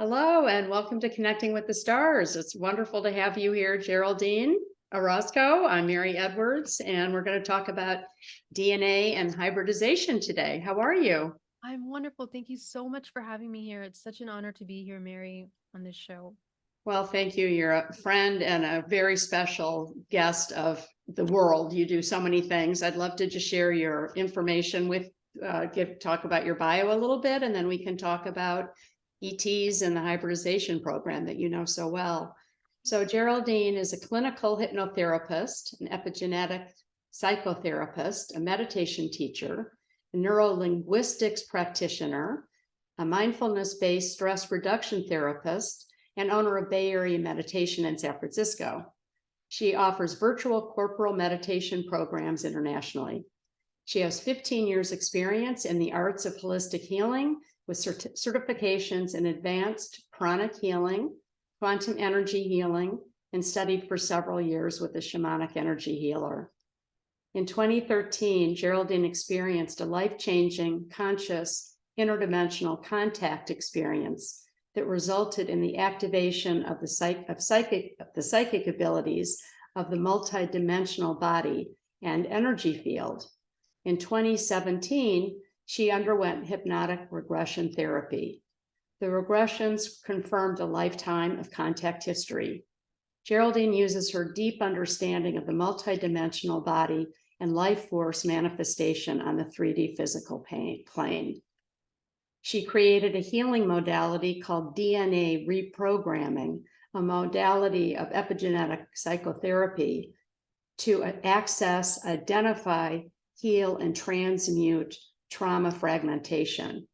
Hello, and welcome to Connecting with the Stars. It's wonderful to have you here, Geraldine Orozco. I'm Mary Edwards, and we're going to talk about DNA and hybridization today. How are you? I'm wonderful. Thank you so much for having me here. It's such an honor to be here, Mary, on this show. Well, thank you. You're a friend and a very special guest of the world. You do so many things. I'd love to just share your information with, talk about your bio a little bit, and then we can talk about ETs and the hybridization program that you know so well. So Geraldine is a clinical hypnotherapist, an epigenetic psychotherapist, a meditation teacher, a neurolinguistics practitioner, a mindfulness-based stress reduction therapist, and owner of Bay Area Meditation in San Francisco. She offers virtual corporal meditation programs internationally. She has 15 years experience in the arts of holistic healing with certifications in advanced pranic healing, quantum energy healing, and studied for several years with a shamanic energy healer. In 2013, Geraldine experienced a life-changing, conscious, interdimensional contact experience that resulted in the activation of the psychic abilities of the multidimensional body and energy field. In 2017, she underwent hypnotic regression therapy. The regressions confirmed a lifetime of contact history. Geraldine uses her deep understanding of the multidimensional body and life force manifestation on the 3D physical plane. She created a healing modality called DNA reprogramming, a modality of epigenetic psychotherapy to access, identify, heal, and transmute trauma fragmentation.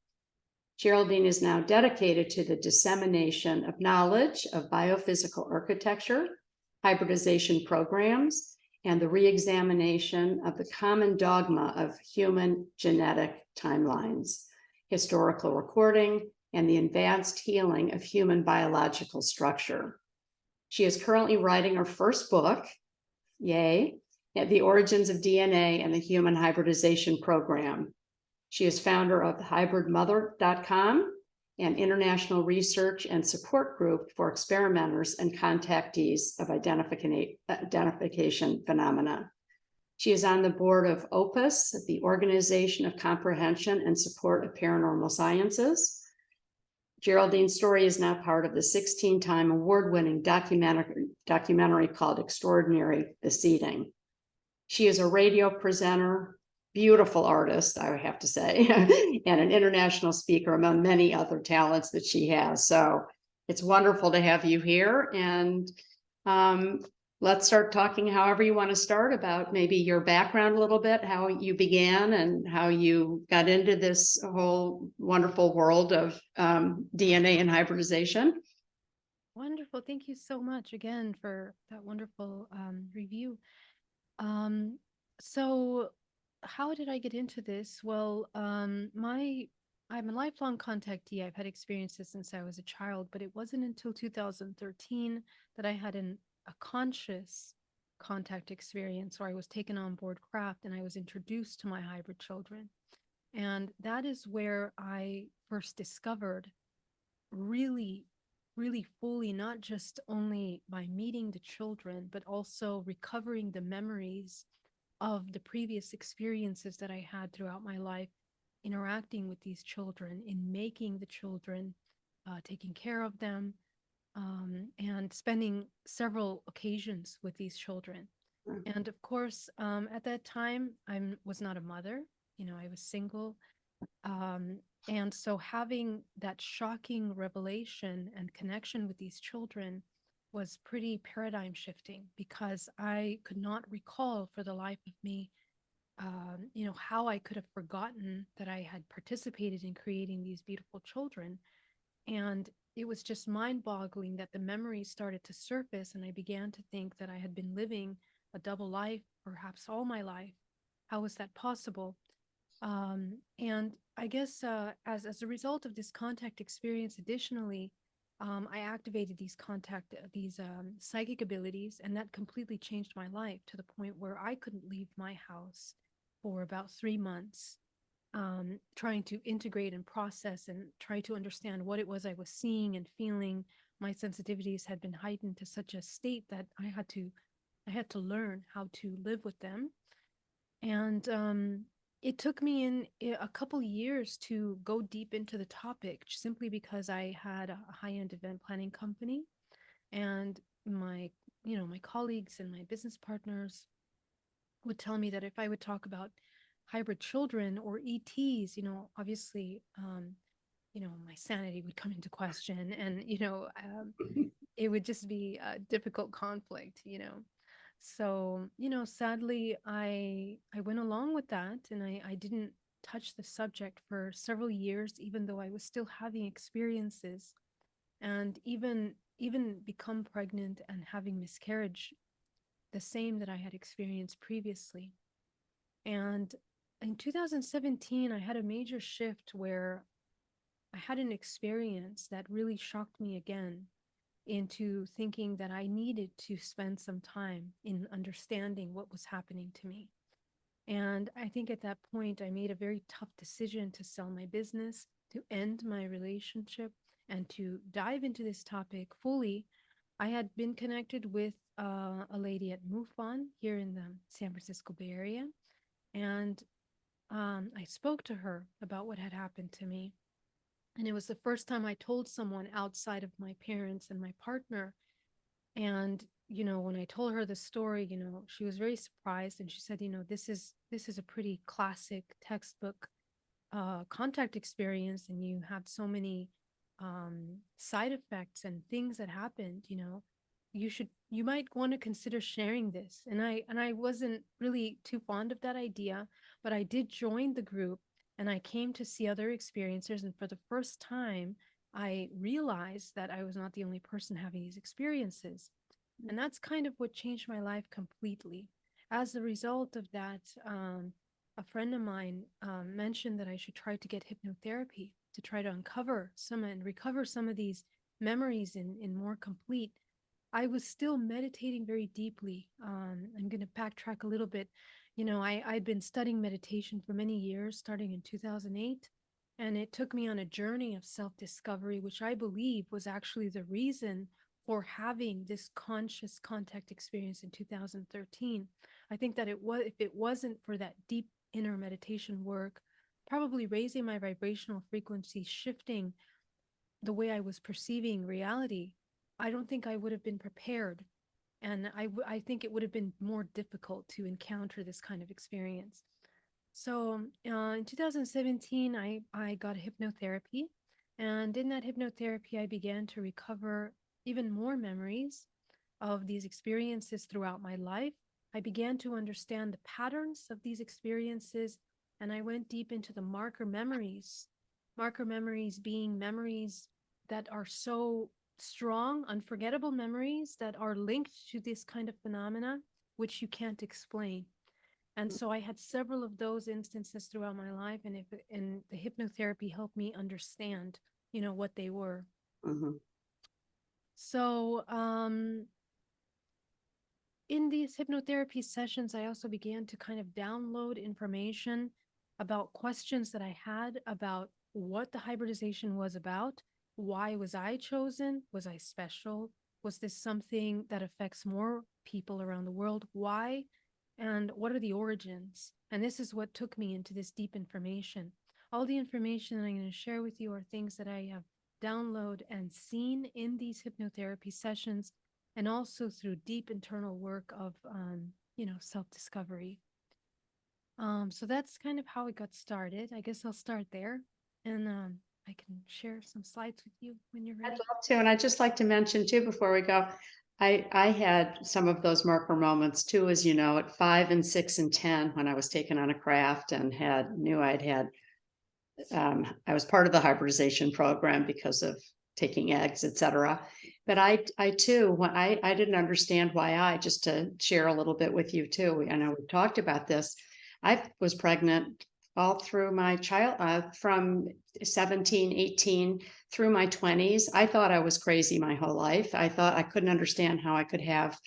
Geraldine is now dedicated to the dissemination of knowledge of biophysical architecture, hybridization programs, and the re-examination of the common dogma of human genetic timelines, historical recording, and the advanced healing of human biological structure. She is currently writing her first book, yay, The Origins of DNA and the Human Hybridization Program. She is founder of hybridmother.com, an international research and support group for experimenters and contactees of identification phenomena. She is on the board of OPUS, the Organization of Comprehension and Support of Paranormal Sciences. Geraldine's story is now part of the 16-time award-winning documentary called Extraordinary: The Seeding. She is a radio presenter, beautiful artist, I would have to say, and an international speaker among many other talents that she has. So it's wonderful to have you here. And let's start talking however you want to start about maybe your background a little bit, how you began and how you got into this whole wonderful world of DNA and hybridization. Wonderful. Thank you so much again for that wonderful review. Um, so, how did I get into this? Well, I'm a lifelong contactee. I've had experiences since I was a child, but it wasn't until 2013 that I had a conscious contact experience where I was taken on board craft and I was introduced to my hybrid children. And that is where I first discovered really, really fully, not just only by meeting the children, but also recovering the memories of the previous experiences that I had throughout my life, interacting with these children, in making the children, taking care of them, and spending several occasions with these children. And of course, at that time, I was not a mother. I was single. Um, and so having that shocking revelation and connection with these children was pretty paradigm shifting because I could not recall for the life of me, how I could have forgotten that I had participated in creating these beautiful children. And it was just mind boggling that the memories started to surface. And I began to think that I had been living a double life, perhaps all my life. How was that possible? And I guess as a result of this contact experience, additionally, I activated these psychic abilities, and that completely changed my life to the point where I couldn't leave my house for about 3 months. trying to integrate and process and try to understand what it was I was seeing and feeling. My sensitivities had been heightened to such a state that I had to learn how to live with them. And it took me a couple years to go deep into the topic, simply because I had a high-end event planning company, and my colleagues and my business partners would tell me that if I would talk about hybrid children or ETs, obviously, my sanity would come into question, and it would just be a difficult conflict. So, sadly, I went along with that, and I didn't touch the subject for several years, even though I was still having experiences, and even become pregnant and having miscarriage, the same that I had experienced previously. And in 2017, I had a major shift where I had an experience that really shocked me again into thinking that I needed to spend some time in understanding what was happening to me. And I think at that point, I made a very tough decision to sell my business, to end my relationship, and to dive into this topic fully. I had been connected with a lady at MUFON here in the San Francisco Bay Area, and I spoke to her about what had happened to me. And it was the first time I told someone outside of my parents and my partner. And, when I told her the story, she was very surprised, and she said, this is a pretty classic textbook contact experience, and you have so many side effects and things that happened. You might want to consider sharing this. And I wasn't really too fond of that idea, but I did join the group, and I came to see other experiencers, and for the first time I realized that I was not the only person having these experiences. And that's kind of what changed my life completely. As a result of that, a friend of mine mentioned that I should try to get hypnotherapy to try to uncover some and recover some of these memories in more complete. I was still meditating very deeply. I'm going to backtrack a little bit. I'd been studying meditation for many years, starting in 2008, and it took me on a journey of self-discovery, which I believe was actually the reason for having this conscious contact experience in 2013. I think that if it wasn't for that deep inner meditation work, probably raising my vibrational frequency, shifting the way I was perceiving reality, I don't think I would have been prepared. And I think it would have been more difficult to encounter this kind of experience. So in 2017, I got hypnotherapy. And in that hypnotherapy, I began to recover even more memories of these experiences throughout my life. I began to understand the patterns of these experiences, and I went deep into the marker memories. Marker memories being memories that are so strong, unforgettable memories that are linked to this kind of phenomena, which you can't explain. And so I had several of those instances throughout my life, and the hypnotherapy helped me understand, what they were. Mhm. So in these hypnotherapy sessions, I also began to kind of download information about questions that I had about what the hybridization was about. Why was I chosen? Was I special? Was this something that affects more people around the world? Why? And what are the origins? And this is what took me into this deep information. All the information that I'm going to share with you are things that I have downloaded and seen in these hypnotherapy sessions, and also through deep internal work of self-discovery. So that's kind of how it got started. I guess I'll start there, and I can share some slides with you when you're I'd ready. love to. And I'd just like to mention too, before we go, I had some of those marker moments too, as you know, at 5 and 6 and 10, when I was taking on a craft and knew I was part of the hybridization program because of taking eggs, etc. But I too, when I didn't understand why, just to share a little bit with you too. I know we've talked about this. I was pregnant all through my from 17, 18 through my 20s. I thought I was crazy my whole life. I thought I couldn't understand how I could have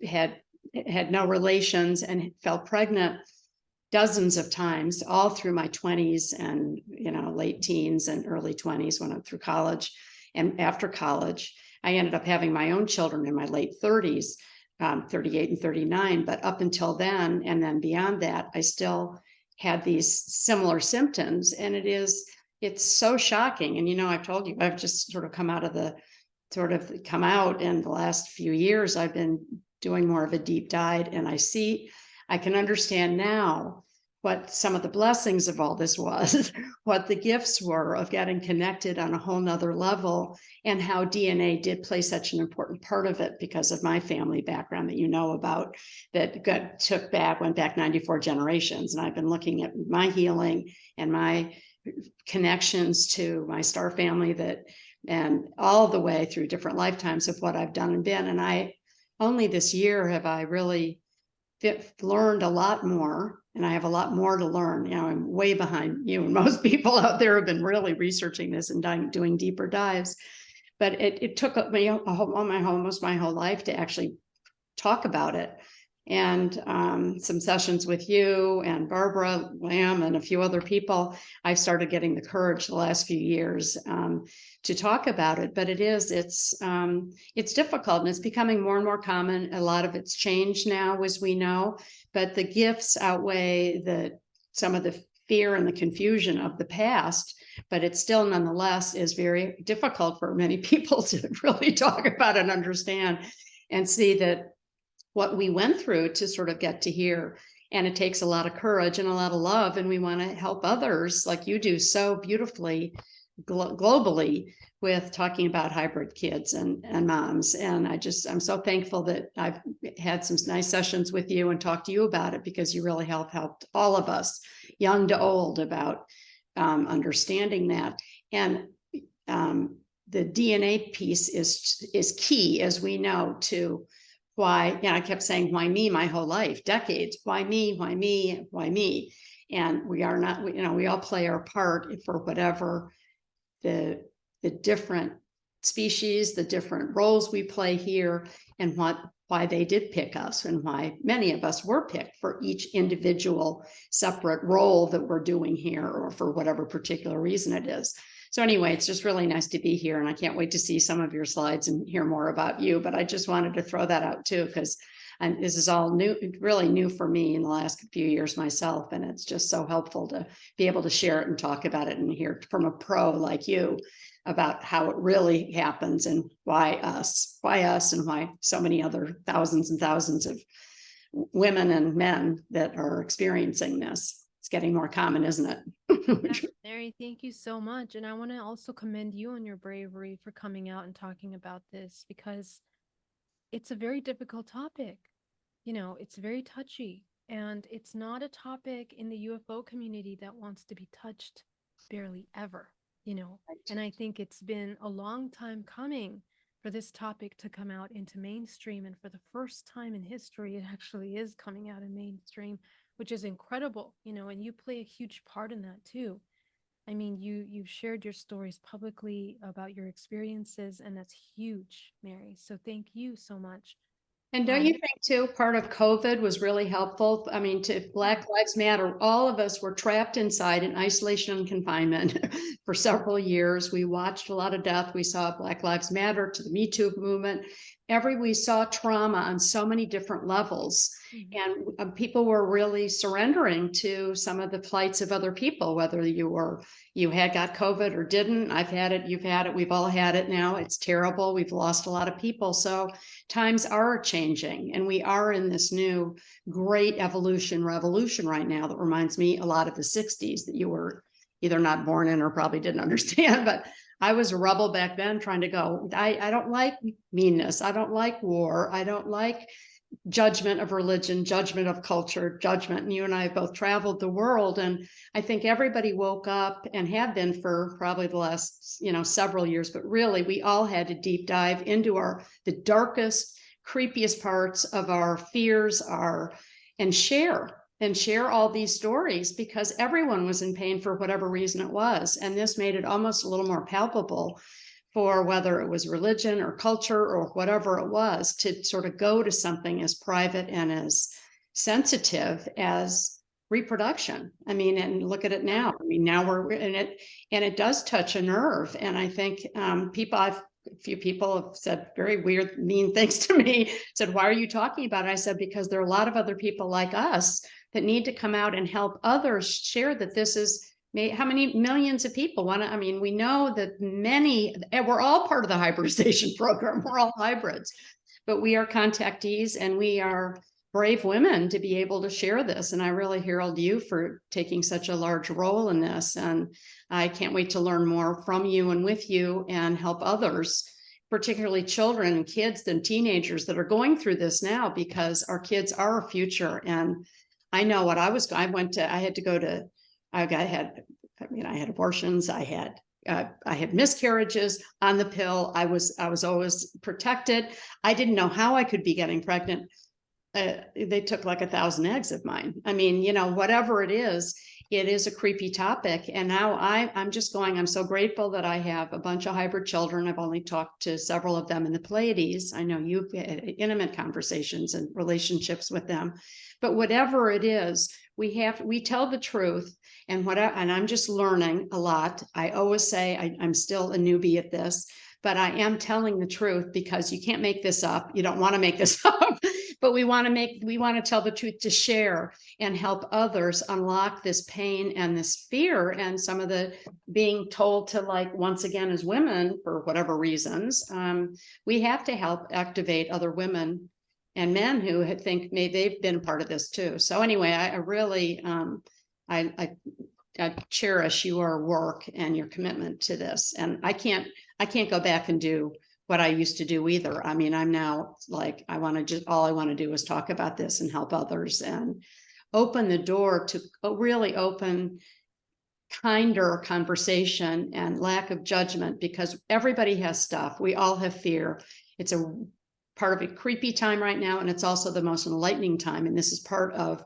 had no relations and fell pregnant dozens of times, all through my 20s and, late teens and early 20s when I'm through college. And after college, I ended up having my own children in my late 30s, 38 and 39. But up until then, and then beyond that, I still had these similar symptoms. And it's so shocking. And, I've told you, I've just sort of come out in the last few years. I've been doing more of a deep dive, and I can understand now what some of the blessings of all this was, what the gifts were of getting connected on a whole nother level, and how DNA did play such an important part of it because of my family background that you know about, that went back 94 generations. And I've been looking at my healing and my connections to my star family, and all the way through different lifetimes of what I've done and been. And only this year have I really learned a lot more, and I have a lot more to learn. I'm way behind you, and most people out there have been really researching this and doing deeper dives. But it took me almost my whole life to actually talk about it. And some sessions with you and Barbara Lamb and a few other people, I've started getting the courage the last few years to talk about it. But it's difficult, and it's becoming more and more common. A lot of it's changed now, as we know, but the gifts outweigh some of the fear and the confusion of the past. But it still nonetheless is very difficult for many people to really talk about and understand and see that what we went through to sort of get to here. And it takes a lot of courage and a lot of love. And we want to help others like you do so beautifully globally with talking about hybrid kids and moms. And I'm so thankful that I've had some nice sessions with you and talked to you about it, because you really helped all of us, young to old, about understanding that. And the DNA piece is key, as we know, to why, I kept saying, why me my whole life, decades, why me, why me, why me? And we are not, we all play our part for whatever the different species, the different roles we play here, and why they did pick us, and why many of us were picked for each individual separate role that we're doing here, or for whatever particular reason it is. So anyway, it's just really nice to be here, and I can't wait to see some of your slides and hear more about you. But I just wanted to throw that out too, because this is all new, really new for me in the last few years myself. And it's just so helpful to be able to share it and talk about it and hear from a pro like you about how it really happens, and why us, and why so many other thousands and thousands of women and men that are experiencing this. It's getting more common, isn't it? Mary, thank you so much. And I want to also commend you on your bravery for coming out and talking about this, because it's a very difficult topic. It's very touchy, and it's not a topic in the UFO community that wants to be touched barely ever, and I think it's been a long time coming for this topic to come out into mainstream. And for the first time in history, it actually is coming out in mainstream, which is incredible, and you play a huge part in that too. I mean, you've shared your stories publicly about your experiences, and that's huge, Mary. So thank you so much. And don't you think too, part of COVID was really helpful? I mean, to Black Lives Matter, all of us were trapped inside in isolation and confinement for several years. We watched a lot of death. We saw Black Lives Matter to the Me Too movement. We saw trauma on so many different levels. And people were really surrendering to some of the plights of other people, whether you had got COVID or didn't. I've had it, you've had it, we've all had it now. It's terrible. We've lost a lot of people. So times are changing, and we are in this new great revolution right now that reminds me a lot of the 60s that you were either not born in or probably didn't understand. But I was a rebel back then, trying to go, I don't like meanness. I don't like war. I don't like judgment of religion, judgment of culture, judgment. And you and I have both traveled the world. And I think everybody woke up, and have been for probably the last, several years, but really we all had to deep dive into the darkest, creepiest parts of our fears, and share all these stories, because everyone was in pain for whatever reason it was. And this made it almost a little more palpable for whether it was religion or culture or whatever it was, to sort of go to something as private and as sensitive as reproduction. I mean, and look at it now. I mean, now we're in it, and it does touch a nerve. And I think a few people have said very weird, mean things to me, said, why are you talking about it? I said, because there are a lot of other people like us that need to come out and help others share that this is, how many millions of people want to, I mean, we know that many, and we're all part of the hybridization program. We're all hybrids, but we are contactees, and we are brave women to be able to share this. And I really herald you for taking such a large role in this. And I can't wait to learn more from you and with you and help others, particularly children and kids and teenagers that are going through this now, because our kids are our future. And I know what I had to go to, I had abortions, I had miscarriages on the pill. I was always protected. I didn't know how I could be getting pregnant. They took like 1,000 eggs of mine. I mean, whatever it is a creepy topic. And now I'm just going, I'm so grateful that I have a bunch of hybrid children. I've only talked to several of them in the Pleiades. I know you've had intimate conversations and relationships with them, but whatever it is, we tell the truth. And I'm just learning a lot. I always say I'm still a newbie at this, but I am telling the truth, because you can't make this up. You don't want to make this up, but we want to tell the truth to share and help others unlock this pain and this fear, and some of the being told to, like, once again, as women, for whatever reasons, we have to help activate other women and men who think maybe they've been part of this too. So anyway, I really, I cherish your work and your commitment to this. And I can't go back and do what I used to do either. I mean, I'm now like, all I want to do is talk about this and help others and open the door to a really open, kinder conversation and lack of judgment, because everybody has stuff. We all have fear. It's a part of a creepy time right now. And it's also the most enlightening time. And this is part of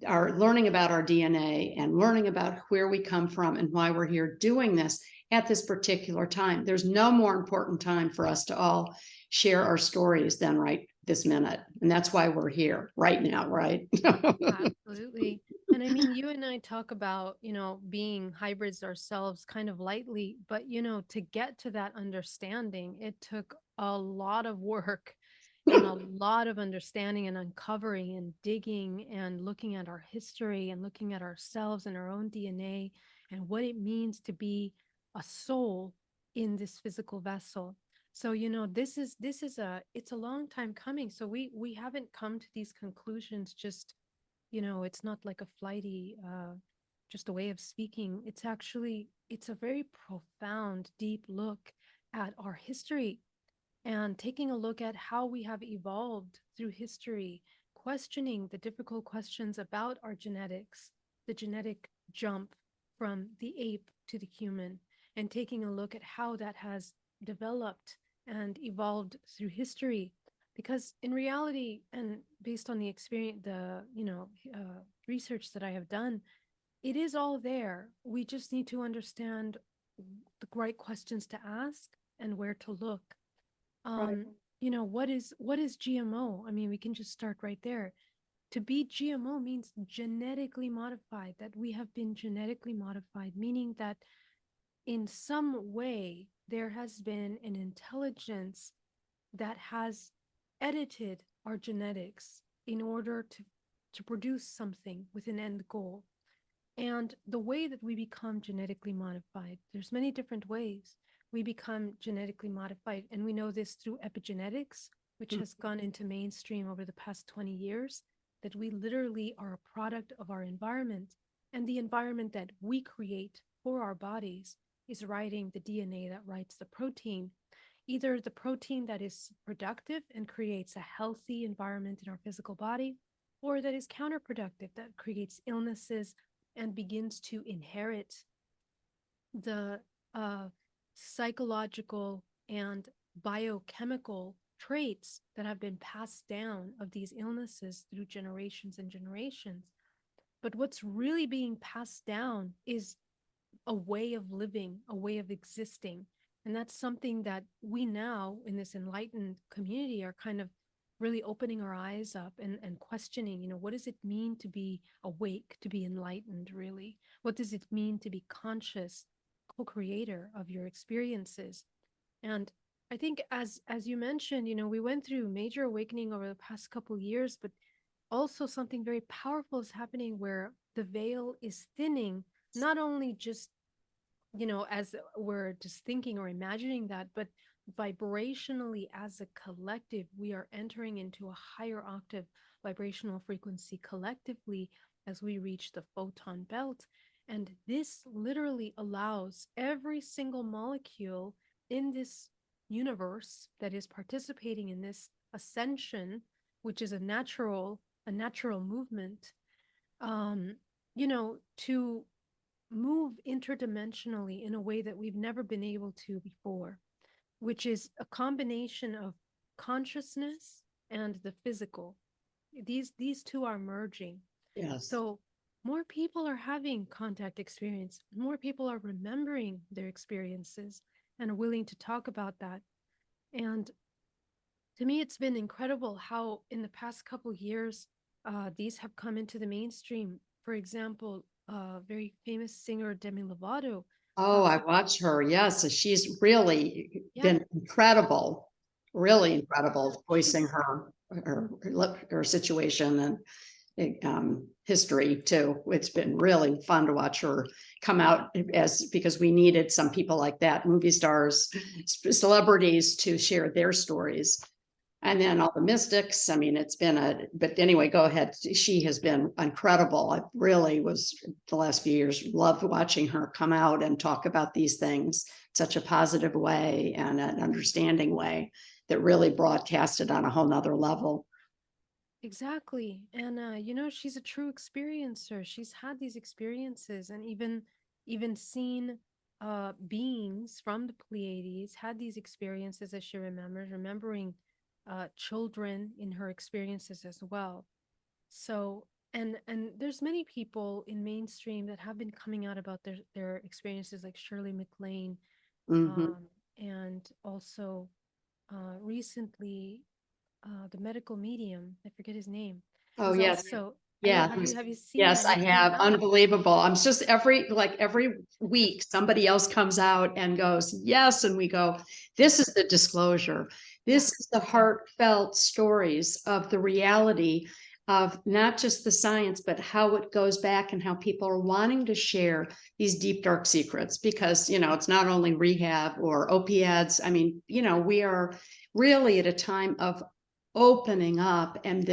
our learning about our DNA and learning about where we come from and why we're here doing this at this particular time. There's no more important time for us to all share our stories than right this minute. And that's why we're here right now, right? Absolutely. And I mean, you and I talk about, being hybrids ourselves kind of lightly, but, to get to that understanding, it took a lot of work and a lot of understanding and uncovering and digging and looking at our history and looking at ourselves and our own DNA and what it means to be a soul in this physical vessel. So, it's a long time coming. So we haven't come to these conclusions just, it's not like a flighty, just a way of speaking. It's a very profound, deep look at our history and taking a look at how we have evolved through history, questioning the difficult questions about our genetics, the genetic jump from the ape to the human, and taking a look at how that has developed and evolved through history. Because in reality, and based on the experience, research that I have done, it is all there. We just need to understand the right questions to ask and where to look. Right. What is GMO? I mean, we can just start right there. To be GMO means genetically modified, that we have been genetically modified, meaning that in some way there has been an intelligence that has edited our genetics in order to produce something with an end goal. And the way that we become genetically modified, there's many different ways we become genetically modified. And we know this through epigenetics, which has gone into mainstream over the past 20 years, that we literally are a product of our environment. And the environment that we create for our bodies is writing the DNA that writes the protein, either the protein that is productive and creates a healthy environment in our physical body, or that is counterproductive, that creates illnesses and begins to inherit the psychological and biochemical traits that have been passed down of these illnesses through generations and generations. But what's really being passed down is a way of living, a way of existing. And that's something that we now in this enlightened community are kind of really opening our eyes up and questioning, what does it mean to be awake, to be enlightened, really? What does it mean to be conscious, co-creator of your experiences? And I think as you mentioned, we went through major awakening over the past couple years, but also something very powerful is happening where the veil is thinning, not only just as we're just thinking or imagining that, but vibrationally as a collective, we are entering into a higher octave vibrational frequency collectively as we reach the photon belt. And this literally allows every single molecule in this universe that is participating in this ascension, which is a natural movement, um, to move interdimensionally in a way that we've never been able to before, which is a combination of consciousness and the physical. These two are merging. Yes. So more people are having contact experience, more people are remembering their experiences and are willing to talk about that. And to me, it's been incredible how in the past couple years, these have come into the mainstream. For example, very famous singer Demi Lovato. Oh, I Uh, watch her. Yes, she's really yeah, been incredible, really yeah, incredible, voicing her situation and history too. It's been really fun to watch her come out because we needed some people like that, movie stars, celebrities to share their stories. And then all the mystics. I mean, but anyway, go ahead. She has been incredible. I really was the last few years, loved watching her come out and talk about these things such a positive way and an understanding way that really broadcasted on a whole nother level. exactly. And she's a true experiencer. She's had these experiences and even seen beings from the Pleiades, had these experiences as she remembers, remembering children in her experiences as well. So, and there's many people in mainstream that have been coming out about their experiences, like Shirley MacLaine, Mhm. um, and also recently the medical medium. I forget his name. Oh, Was yes. also. I don't. Yeah. Have you seen Yes, him? I He have. died. Unbelievable. I'm just every week somebody else comes out and goes, yes. And we go, this is the disclosure. Yeah. This is the heartfelt stories of the reality of not just the science, but how it goes back and how people are wanting to share these deep, dark secrets because, it's not only rehab or opiates. I mean, we are really at a time of opening up and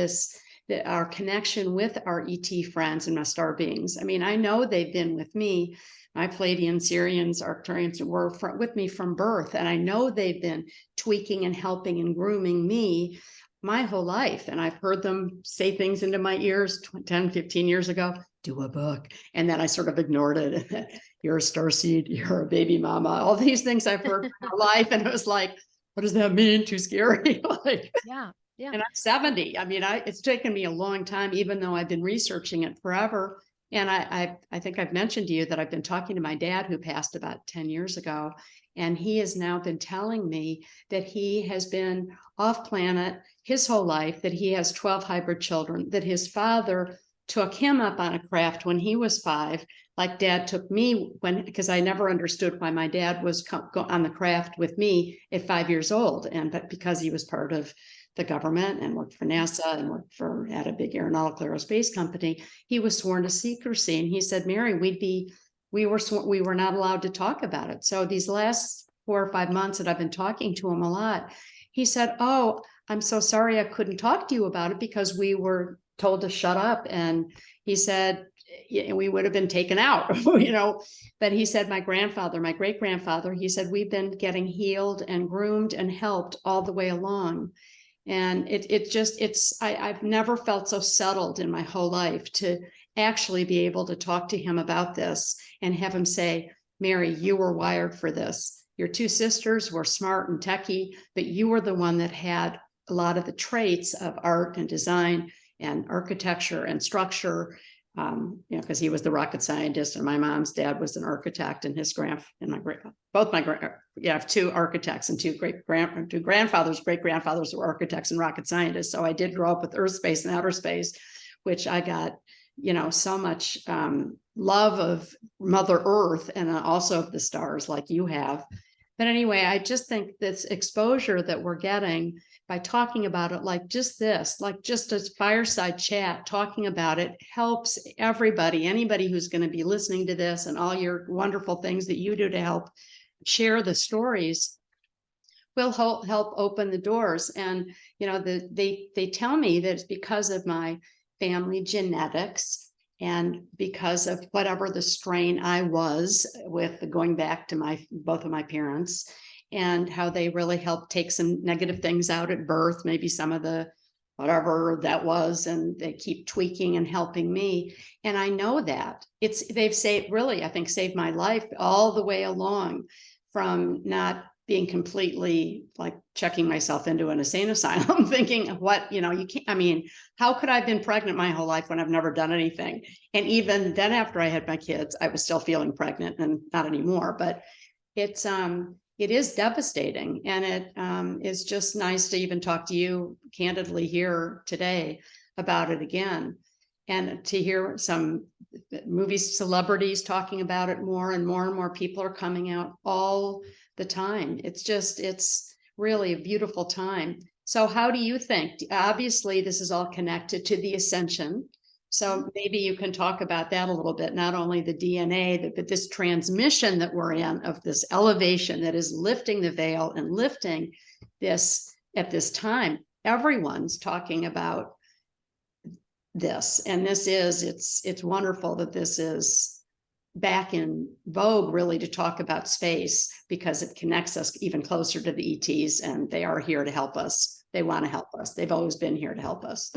our connection with our ET friends and M.B.S.R beings. I mean, I know they've been with me. My Pleiadian, Sirians, Arcturians were with me from birth, and I know they've been tweaking and helping and grooming me my whole life. And I've heard them say things into my ears 10, 15 years ago, do a book. And then I sort of ignored it. You're a starseed, you're a baby mama, all these things I've heard my life. And it was like, what does that mean? Too scary. Like, Yeah. Yeah. and I'm 70. I mean, it's taken me a long time, even though I've been researching it forever. And I think I've mentioned to you that I've been talking to my dad who passed about 10 years ago. And he has now been telling me that he has been off planet his whole life, that he has 12 hybrid children, that his father took him up on a craft when he was 5, like dad took me because I never understood why my dad was on the craft with me at 5 years old. But because he was part of the government and worked for NASA and at a big aeronautical aerospace company, he was sworn to secrecy. And he said, Mary, we were not allowed to talk about it. So these last 4 or 5 months that I've been talking to him a lot, he said, oh, I'm so sorry I couldn't talk to you about it because we were told to shut up. And he said, we would have been taken out, but he said, my great grandfather, he said, we've been getting healed and groomed and helped all the way along. And I've never felt so settled in my whole life to actually be able to talk to him about this and have him say, Mary, you were wired for this. Your 2 sisters were smart and techie, but you were the one that had a lot of the traits of art and design and architecture and structure because he was the rocket scientist, and my mom's dad was an architect, and I have two architects and two grandfathers, great grandfathers were architects and rocket scientists. So I did grow up with earth space and outer space, which I got, so much love of Mother Earth and also of the stars like you have. But anyway, I just think this exposure that we're getting by talking about it like just a fireside chat, talking about it helps everybody, anybody who's going to be listening to this and all your wonderful things that you do to help share the stories will help open the doors. And, they tell me that it's because of my family genetics and because of whatever the strain I was with going back to both of my parents, and how they really helped take some negative things out at birth, maybe some of the whatever that was, and they keep tweaking and helping me. And I know that they've saved my life all the way along, from not being completely like checking myself into an insane asylum, thinking what, you can't, how could I have been pregnant my whole life when I've never done anything? And even then, after I had my kids, I was still feeling pregnant, and not anymore, but it is devastating. And it is just nice to even talk to you candidly here today about it again, and to hear some movie celebrities talking about it more, and more people are coming out all the time. It's really a beautiful time. So how do you think? Obviously, this is all connected to the ascension. So maybe you can talk about that a little bit, not only the DNA, but this transmission that we're in, of this elevation that is lifting the veil and lifting this at this time. Everyone's talking about this, and it's wonderful that this is back in vogue, really, to talk about space, because it connects us even closer to the ETs, and they are here to help us. They want to help us. They've always been here to help us.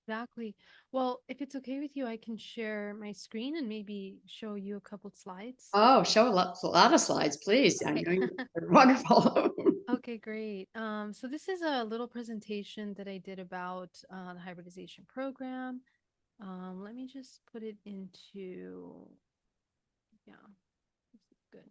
Exactly. Well, if it's okay with you, I can share my screen and maybe show you a couple slides. Oh, show a lot of slides, please. I Okay. know you're wonderful. Okay, great. So this is a little presentation that I did about the hybridization program. Let me just put it into, yeah, this is good.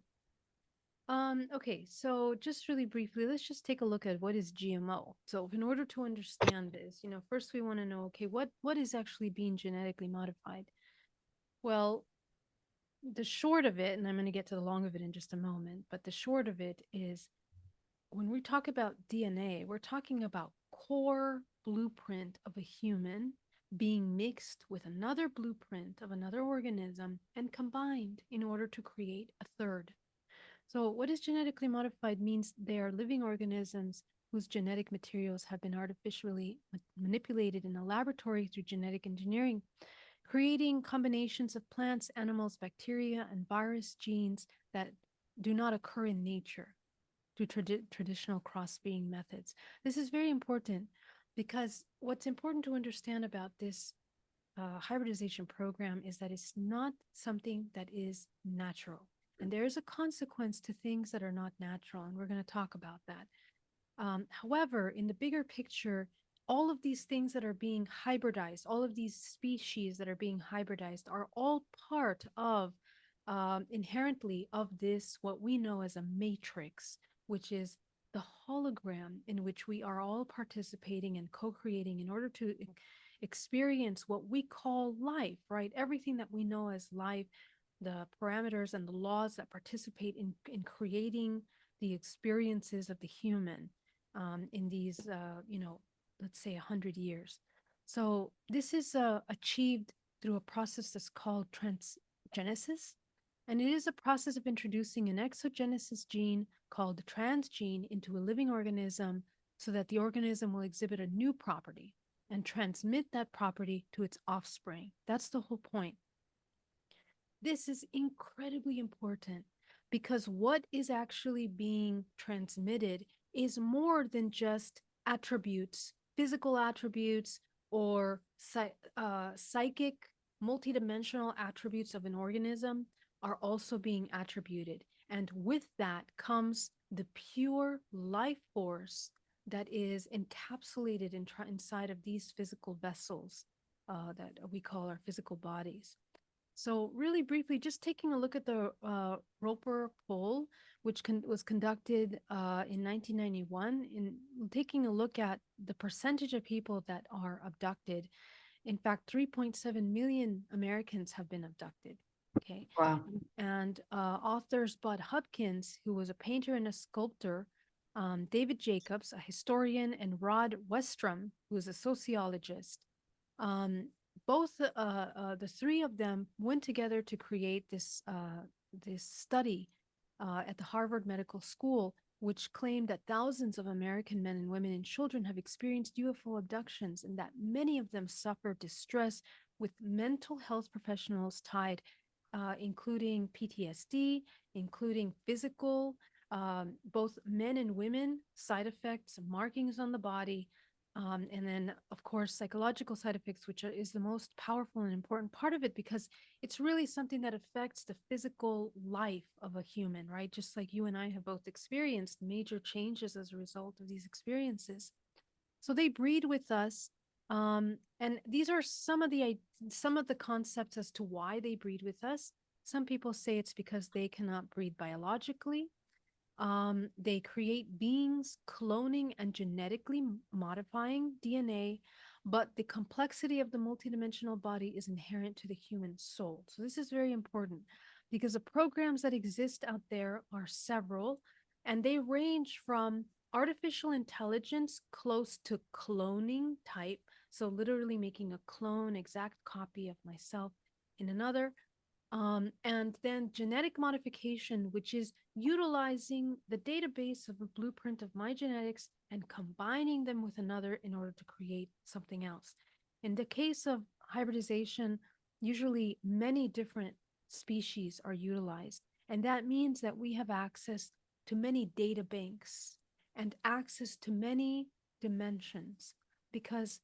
Okay, so just really briefly, let's just take a look at what is GMO. So in order to understand this, first we want to know, okay, what is actually being genetically modified? Well, the short of it, and I'm going to get to the long of it in just a moment, but the short of it is, when we talk about DNA, we're talking about core blueprint of a human being mixed with another blueprint of another organism and combined in order to create a third. So, what is genetically modified means they are living organisms whose genetic materials have been artificially manipulated in a laboratory through genetic engineering, creating combinations of plants, animals, bacteria, and virus genes that do not occur in nature through traditional cross breeding methods. This is very important because what's important to understand about this hybridization program is that it's not something that is natural. And there is a consequence to things that are not natural. And we're going to talk about that. However, in the bigger picture, all of these things that are being hybridized, all of these species that are being hybridized, are all part of inherently of this, what we know as a matrix, which is the hologram in which we are all participating and co creating in order to experience what we call life, right? Everything that we know as life, the parameters and the laws that participate in creating the experiences of the human in these, let's say 100 years. So this is achieved through a process that's called transgenesis. And it is a process of introducing an exogenesis gene called the transgene into a living organism so that the organism will exhibit a new property and transmit that property to its offspring. That's the whole point. This is incredibly important because what is actually being transmitted is more than just attributes, physical attributes, or psychic, multidimensional attributes of an organism are also being attributed. And with that comes the pure life force that is encapsulated inside of these physical vessels. that we call our physical bodies. So, really briefly, just taking a look at the Roper poll, which was conducted in 1991, in taking a look at the percentage of people that are abducted. In fact, 3.7 million Americans have been abducted. Okay. Wow. And authors Bud Hopkins, who was a painter and a sculptor, David Jacobs, a historian, and Rod Westrom, who is a sociologist, um, both the three of them went together to create this study at the Harvard Medical School, which claimed that thousands of American men and women and children have experienced UFO abductions, and that many of them suffer distress with mental health professionals tied, including PTSD, including physical, both men and women, side effects, markings on the body, and then, of course, psychological side effects, which is the most powerful and important part of it, because it's really something that affects the physical life of a human, right? Just like you and I have both experienced major changes as a result of these experiences. So they breed with us. And these are some of the concepts as to why they breed with us. Some people say it's because they cannot breed biologically. They create beings, cloning and genetically modifying DNA, but the complexity of the multidimensional body is inherent to the human soul. So this is very important because the programs that exist out there are several, and they range from artificial intelligence close to cloning type, so literally making a clone, exact copy of myself in another, and then genetic modification, which is utilizing the database of a blueprint of my genetics and combining them with another in order to create something else. In the case of hybridization, usually many different species are utilized. And that means that we have access to many data banks and access to many dimensions, because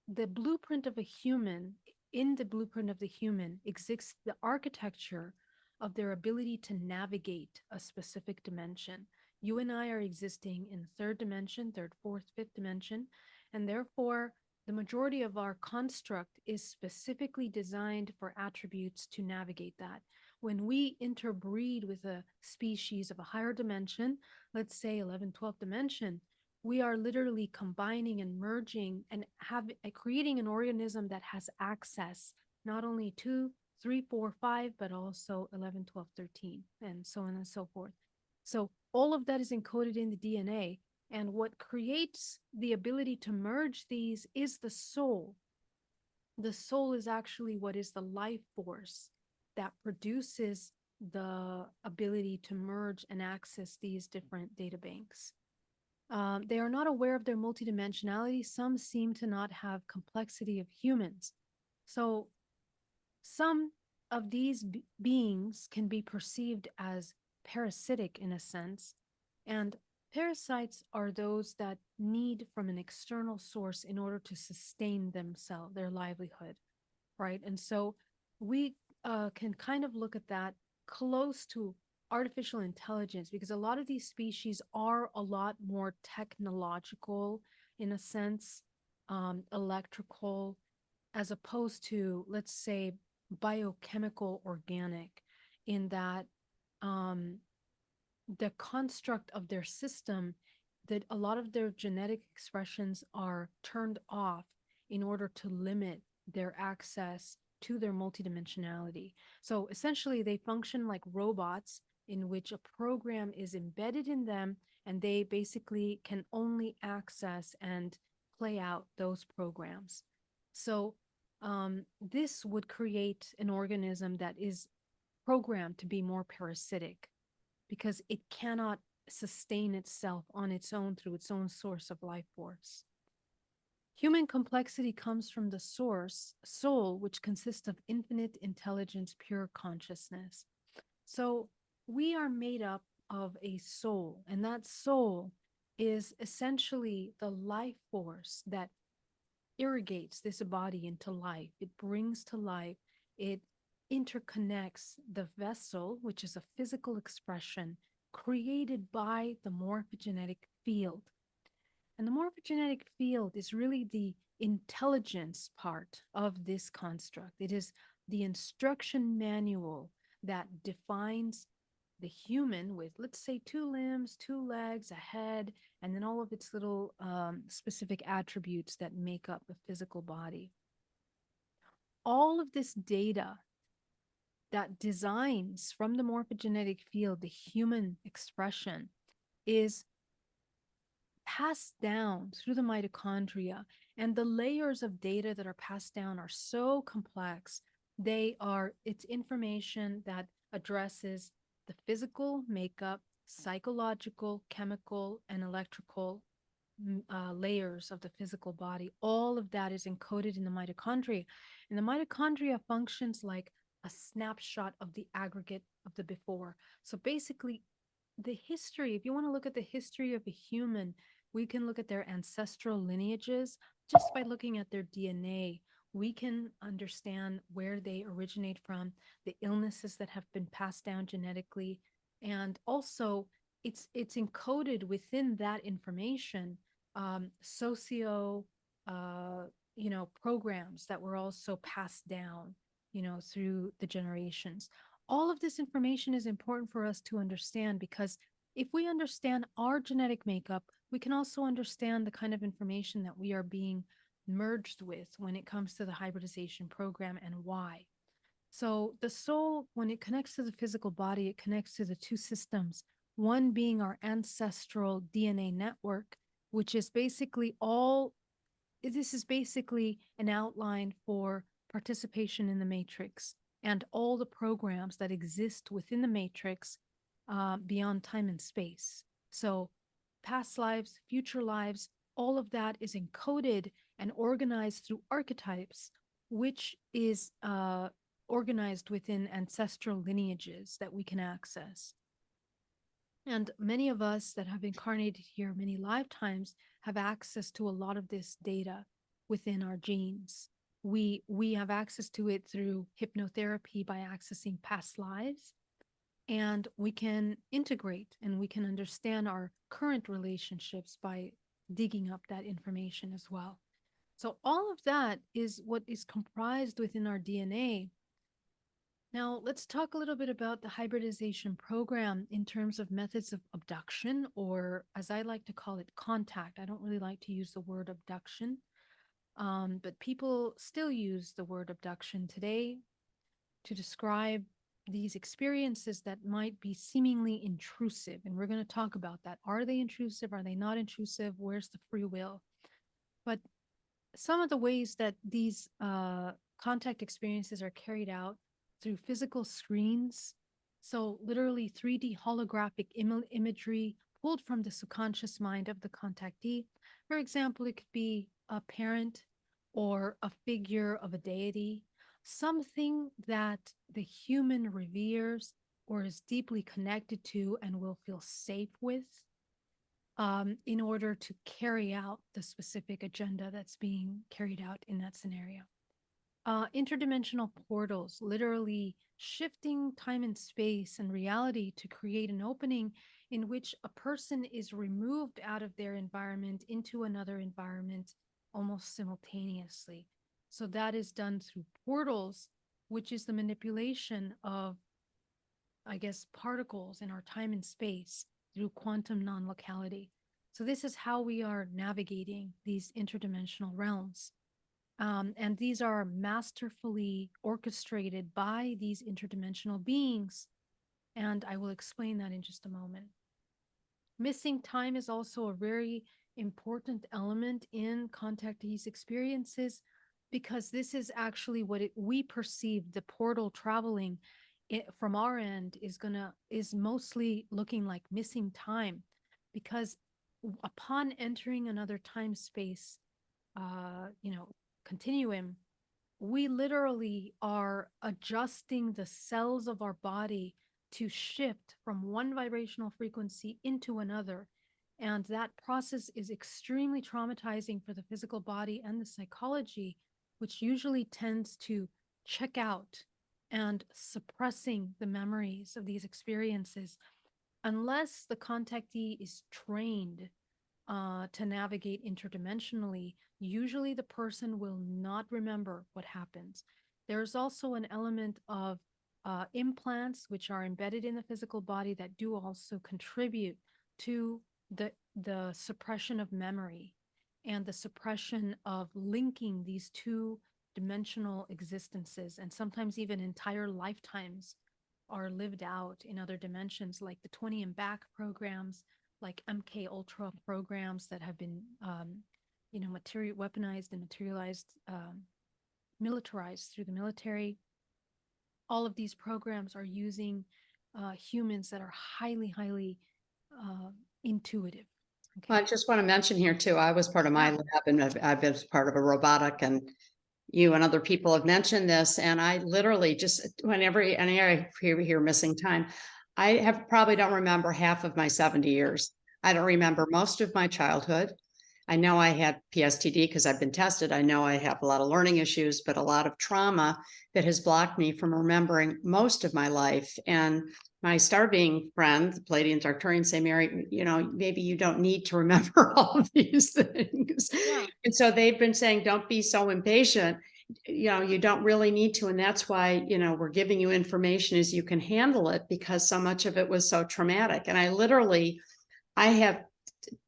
the blueprint of a human, in the blueprint of the human exists the architecture of their ability to navigate a specific dimension. You and I are existing in third dimension, third, fourth, fifth dimension, and therefore the majority of our construct is specifically designed for attributes to navigate that. When we interbreed with a species of a higher dimension, let's say 11, 12th dimension, we are literally combining and merging and creating an organism that has access not only to 3, 4, 5, but also 11, 12, 13, and so on and so forth. So all of that is encoded in the DNA. And what creates the ability to merge these is the soul. The soul is actually what is the life force that produces the ability to merge and access these different data banks. They are not aware of their multidimensionality. Some seem to not have complexity of humans. So some of these beings can be perceived as parasitic in a sense. And parasites are those that need from an external source in order to sustain themselves, their livelihood, right? And so we can kind of look at that close to artificial intelligence, because a lot of these species are a lot more technological in a sense, electrical, as opposed to, let's say, biochemical organic, in that um, the construct of their system, that a lot of their genetic expressions are turned off in order to limit their access to their multidimensionality. So essentially, they function like robots in which a program is embedded in them, and they basically can only access and play out those programs. So this would create an organism that is programmed to be more parasitic, because it cannot sustain itself on its own through its own source of life force. Human complexity comes from the source, soul, which consists of infinite intelligence, pure consciousness. So we are made up of a soul, and that soul is essentially the life force that irrigates this body into life. It brings to life, it interconnects the vessel, which is a physical expression created by the morphogenetic field. And the morphogenetic field is really the intelligence part of this construct. It is the instruction manual that defines the human with, let's say, two limbs, two legs, a head, and then all of its little specific attributes that make up the physical body. All of this data that designs from the morphogenetic field the human expression is passed down through the mitochondria, and the layers of data that are passed down are so complex. It's information that addresses the physical makeup, psychological, chemical, and electrical layers of the physical body. All of that is encoded in the mitochondria, and the mitochondria functions like a snapshot of the aggregate of the before. So basically, the history, if you want to look at the history of a human, we can look at their ancestral lineages just by looking at their DNA. We can understand where they originate from, the illnesses that have been passed down genetically, and also it's encoded within that information, socio programs that were also passed down through the generations. All of this information is important for us to understand, because if we understand our genetic makeup, we can also understand the kind of information that we are being merged with when it comes to the hybridization program and why. So, the soul, when it connects to the physical body, it connects to the two systems, one being our ancestral DNA network, which is basically all this is basically an outline for participation in the matrix and all the programs that exist within the matrix beyond time and space. So, past lives, future lives, all of that is encoded and organized through archetypes, which is organized within ancestral lineages that we can access. And many of us that have incarnated here many lifetimes have access to a lot of this data within our genes. We have access to it through hypnotherapy by accessing past lives, and we can integrate and we can understand our current relationships by digging up that information as well. So all of that is what is comprised within our DNA. Now, let's talk a little bit about the hybridization program in terms of methods of abduction, or as I like to call it, contact. I don't really like to use the word abduction, but people still use the word abduction today to describe these experiences that might be seemingly intrusive. And we're going to talk about that. Are they intrusive? Are they not intrusive? Where's the free will? But some of the ways that these contact experiences are carried out through physical screens. So, literally 3D holographic imagery pulled from the subconscious mind of the contactee. For example, it could be a parent or a figure of a deity, something that the human reveres or is deeply connected to and will feel safe with, in order to carry out the specific agenda that's being carried out in that scenario. Interdimensional portals, literally shifting time and space and reality to create an opening in which a person is removed out of their environment into another environment almost simultaneously. So that is done through portals, which is the manipulation of, I guess, particles in our time and space through quantum non locality. So, this is how we are navigating these interdimensional realms. And these are masterfully orchestrated by these interdimensional beings. And I will explain that in just a moment. Missing time is also a very important element in contactees' experiences, because this is actually what we perceive the portal traveling from our end is mostly looking like missing time, because upon entering another time space, uh, you know, continuum, we literally are adjusting the cells of our body to shift from one vibrational frequency into another. And that process is extremely traumatizing for the physical body and the psychology, which usually tends to check out and suppressing the memories of these experiences unless the contactee is trained to navigate interdimensionally, usually the person will not remember what happens. There's also an element of implants, which are embedded in the physical body, that do also contribute to the suppression of memory and the suppression of linking these two dimensional existences, and sometimes even entire lifetimes are lived out in other dimensions, like the 20 and back programs, like MK Ultra programs that have been, material weaponized and materialized, militarized through the military. All of these programs are using humans that are highly, highly uh, intuitive. Well, I Okay. just want to mention here too, I was part of my Yeah. lab and I've been part of a robotic, and you and other people have mentioned this. And I literally just, whenever and I hear missing time, I have probably don't remember half of my 70 years. I don't remember most of my childhood. I know I had PSTD because I've been tested. I know I have a lot of learning issues, but a lot of trauma that has blocked me from remembering most of my life. And my star being friend, the Palladians, Arcturians, say, Mary, maybe you don't need to remember all of these things. Yeah. And so they've been saying, don't be so impatient. You don't really need to. And that's why, we're giving you information as you can handle it, because so much of it was so traumatic. And I have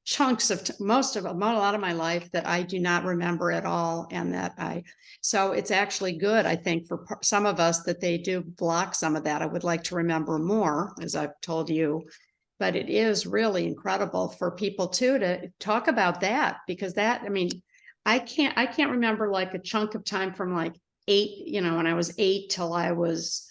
chunks of most of a lot of my life that I do not remember at all. And so it's actually good, I think, for some of us that they do block some of that. I would like to remember more, as I've told you, but it is really incredible for people too to talk about that, because I can't remember like a chunk of time from like 8, when I was 8 till I was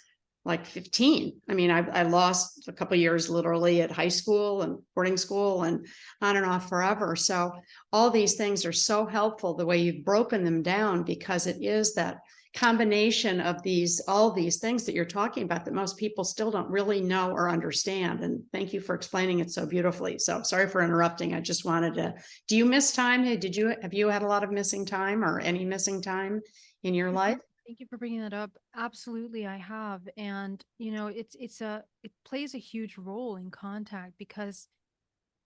like 15. I lost a couple of years literally at high school and boarding school and on and off forever. So all these things are so helpful the way you've broken them down, because it is that combination of all these things that you're talking about that most people still don't really know or understand. And thank you for explaining it so beautifully. So sorry for interrupting. I just wanted to, do you miss time? Have you had a lot of missing time or any missing time in your life? Thank you for bringing that up. Absolutely, I have, and it plays a huge role in contact, because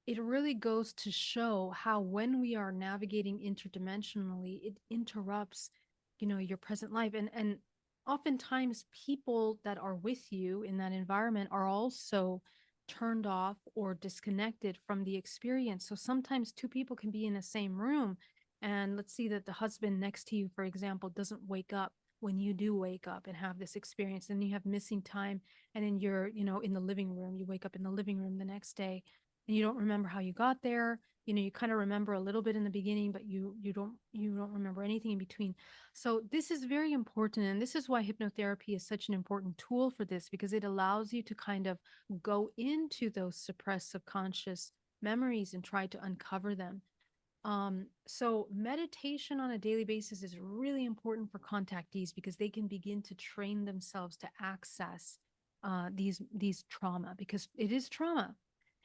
it really goes to show how when we are navigating interdimensionally, it interrupts, your present life, and oftentimes people that are with you in that environment are also turned off or disconnected from the experience. So sometimes two people can be in the same room, and let's see that the husband next to you, for example, doesn't wake up when you do wake up and have this experience, and you have missing time, and then you're, in the living room, you wake up in the living room the next day, and you don't remember how you got there. You kind of remember a little bit in the beginning, but you don't remember anything in between. So this is very important, and this is why hypnotherapy is such an important tool for this, because it allows you to kind of go into those suppressed subconscious memories and try to uncover them. So meditation on a daily basis is really important for contactees, because they can begin to train themselves to access these trauma, because it is trauma.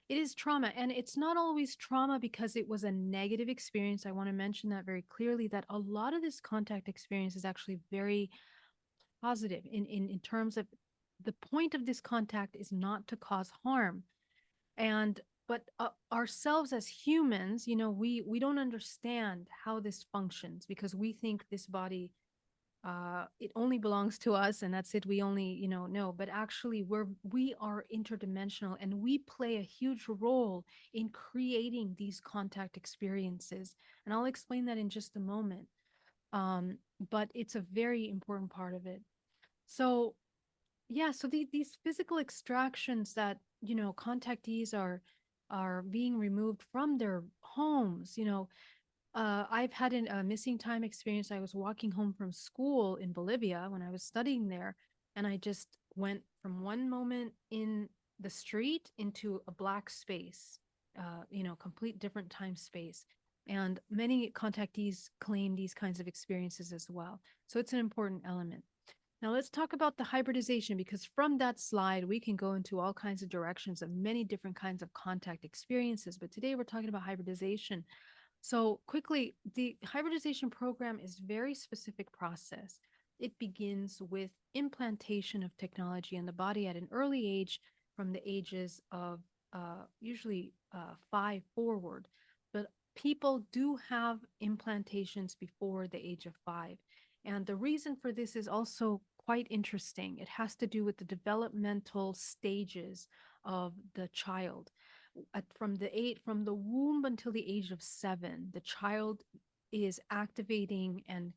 It is trauma, and it's not always trauma because it was a negative experience. I want to mention that very clearly, that a lot of this contact experience is actually very positive in terms of the point of this contact is not to cause harm. And but ourselves as humans, we don't understand how this functions, because we think this body, it only belongs to us and that's it, we only, know. But actually we are interdimensional, and we play a huge role in creating these contact experiences, and I'll explain that in just a moment. But it's a very important part of it. So yeah, so these physical extractions that, contactees are being removed from their homes. I've had a missing time experience. I was walking home from school in Bolivia when I was studying there, and I just went from one moment in the street into a black space, complete different time space. And many contactees claim these kinds of experiences as well. So it's an important element. Now let's talk about the hybridization, because from that slide, we can go into all kinds of directions of many different kinds of contact experiences. But today we're talking about hybridization. So quickly, the hybridization program is very specific process. It begins with implantation of technology in the body at an early age, from the ages of usually 5 forward. but people do have implantations before the age of 5. And the reason for this is also quite interesting. It has to do with the developmental stages of the child. From the womb until the age of 7, the child is activating and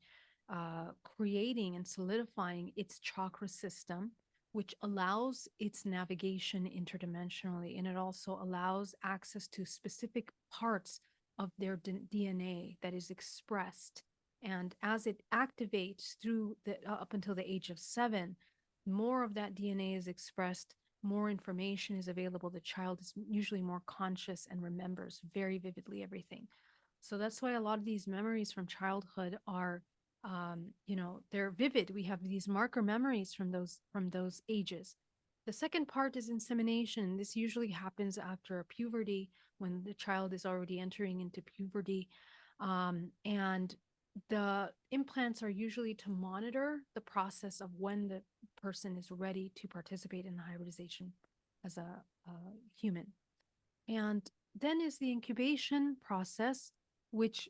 creating and solidifying its chakra system, which allows its navigation interdimensionally. And it also allows access to specific parts of their DNA that is expressed. And as it activates through up until the age of 7, more of that DNA is expressed, more information is available. The child is usually more conscious and remembers very vividly everything. So that's why a lot of these memories from childhood are, they're vivid. We have these marker memories from those ages. The second part is insemination. This usually happens after puberty, when the child is already entering into puberty, and the implants are usually to monitor the process of when the person is ready to participate in the hybridization as a human. And then is the incubation process, which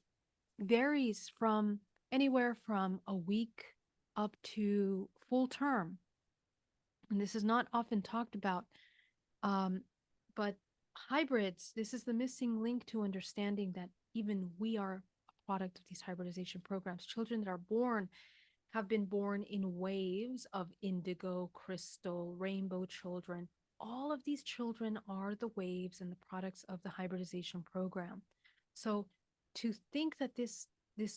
varies from anywhere from a week up to full term. And this is not often talked about. Um, but hybrids, this is the missing link to understanding that even we are a product of these hybridization programs. Children that are born have been born in waves of indigo, crystal, rainbow children. All of these children are the waves and the products of the hybridization program. So to think that this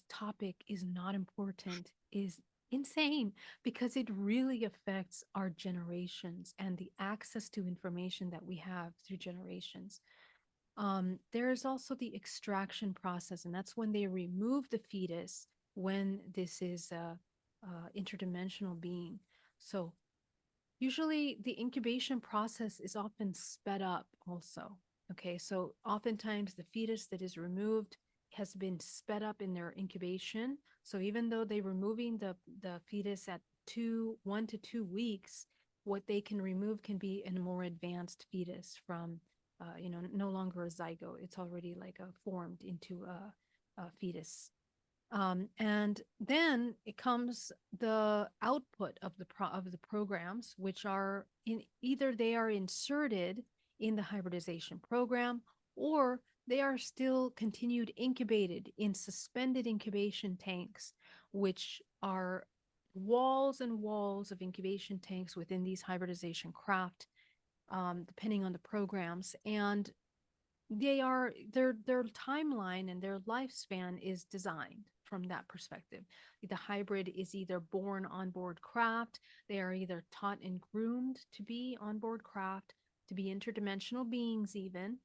topic is not important is insane, because it really affects our generations and the access to information that we have through generations. There is also the extraction process, and that's when they remove the fetus when this is a interdimensional being. So usually the incubation process is often sped up also. Okay, so oftentimes the fetus that is removed has been sped up in their incubation. So even though they're removing the fetus at 1 to 2 weeks, what they can remove can be a more advanced fetus from, no longer a zygote. It's already like formed into a fetus. And then it comes the output of the programs, which are either they are inserted in the hybridization program, or they are still continued incubated in suspended incubation tanks, which are walls and walls of incubation tanks within these hybridization craft, depending on the programs. And their timeline and their lifespan is designed from that perspective. The hybrid is either born on board craft, they are either taught and groomed to be on board craft, to be interdimensional beings even.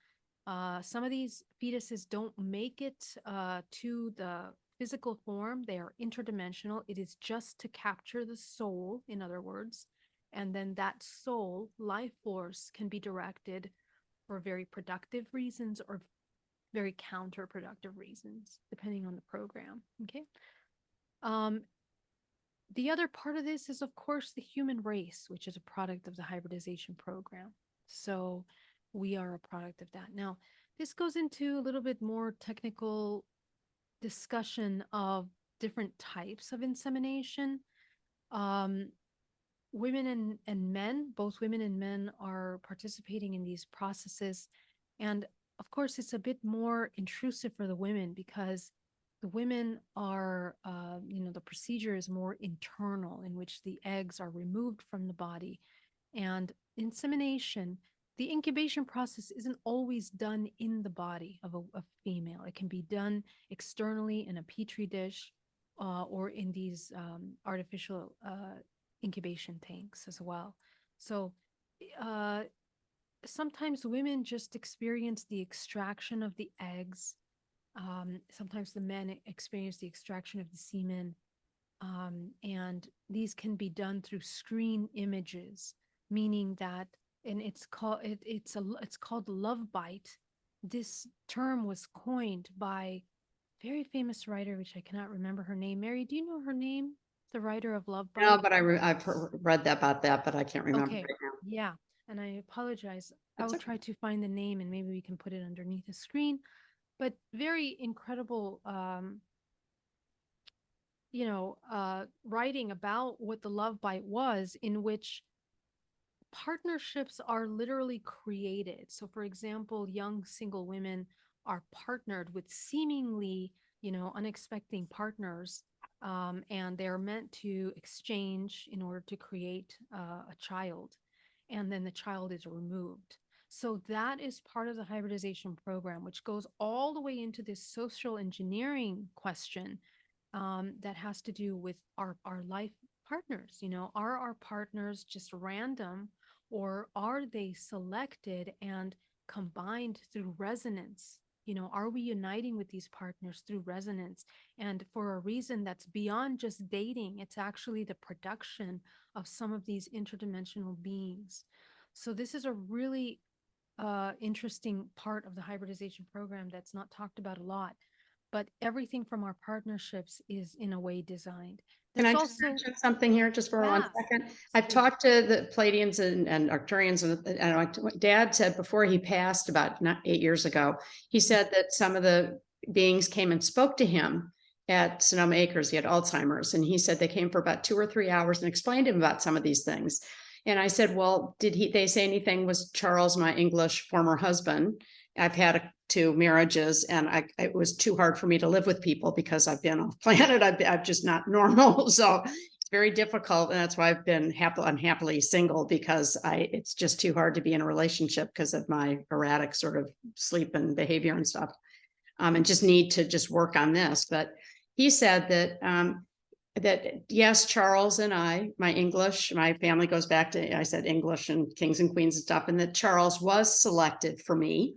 Some of these fetuses don't make it to the physical form. They are interdimensional. It is just to capture the soul, in other words, and then that soul life force can be directed for very productive reasons or very counterproductive reasons, depending on the program. Okay. Um, the other part of this is, of course, the human race, which is a product of the hybridization program. So we are a product of that. Now, this goes into a little bit more technical discussion of different types of insemination. Um, Women and men, both women and men, are participating in these processes. And of course, it's a bit more intrusive for the women, because the women are, the procedure is more internal, in which the eggs are removed from the body. And insemination, the incubation process isn't always done in the body of a female. It can be done externally in a petri dish, or in these artificial incubation tanks as well. So uh, sometimes women just experience the extraction of the eggs. Sometimes the men experience the extraction of the semen. And these can be done through screen images, meaning that, and it's called love bite. This term was coined by a very famous writer, which I cannot remember her name. Mary, do you know her name? The writer of Love No, Bite? but I've read about that, but I can't remember Okay. right now. Yeah. And I apologize. I That's will okay. try to find the name and maybe we can put it underneath the screen. but very incredible, writing about what the love bite was, in which partnerships are literally created. So, for example, young single women are partnered with seemingly, unexpected partners, and they're meant to exchange in order to create a child, and then the child is removed. So that is part of the hybridization program, which goes all the way into this social engineering question, that has to do with our life partners. Are our partners just random, or are they selected and combined through resonance? Are we uniting with these partners through resonance, and for a reason that's beyond just dating? It's actually the production of some of these interdimensional beings. So this is a really interesting part of the hybridization program that's not talked about a lot, but everything from our partnerships is in a way designed. Can I There's just also, mention something here just for one yeah, second? I've please. talked to the Pleiadians and Arcturians, and what Dad said before he passed about 8 years ago. He said that some of the beings came and spoke to him at Sonoma Acres. He had Alzheimer's, and he said they came for about 2 or 3 hours and explained to him about some of these things. And I said, well, they say anything? Was Charles my English former husband? I've had two marriages, and it was too hard for me to live with people because I've been off planet. I'm just not normal. So it's very difficult. And that's why I've been unhappily single, because it's just too hard to be in a relationship because of my erratic sort of sleep and behavior and stuff. And just need to just work on this. But he said that yes, Charles and I, my family goes back to, I said English and kings and queens and stuff, and that Charles was selected for me.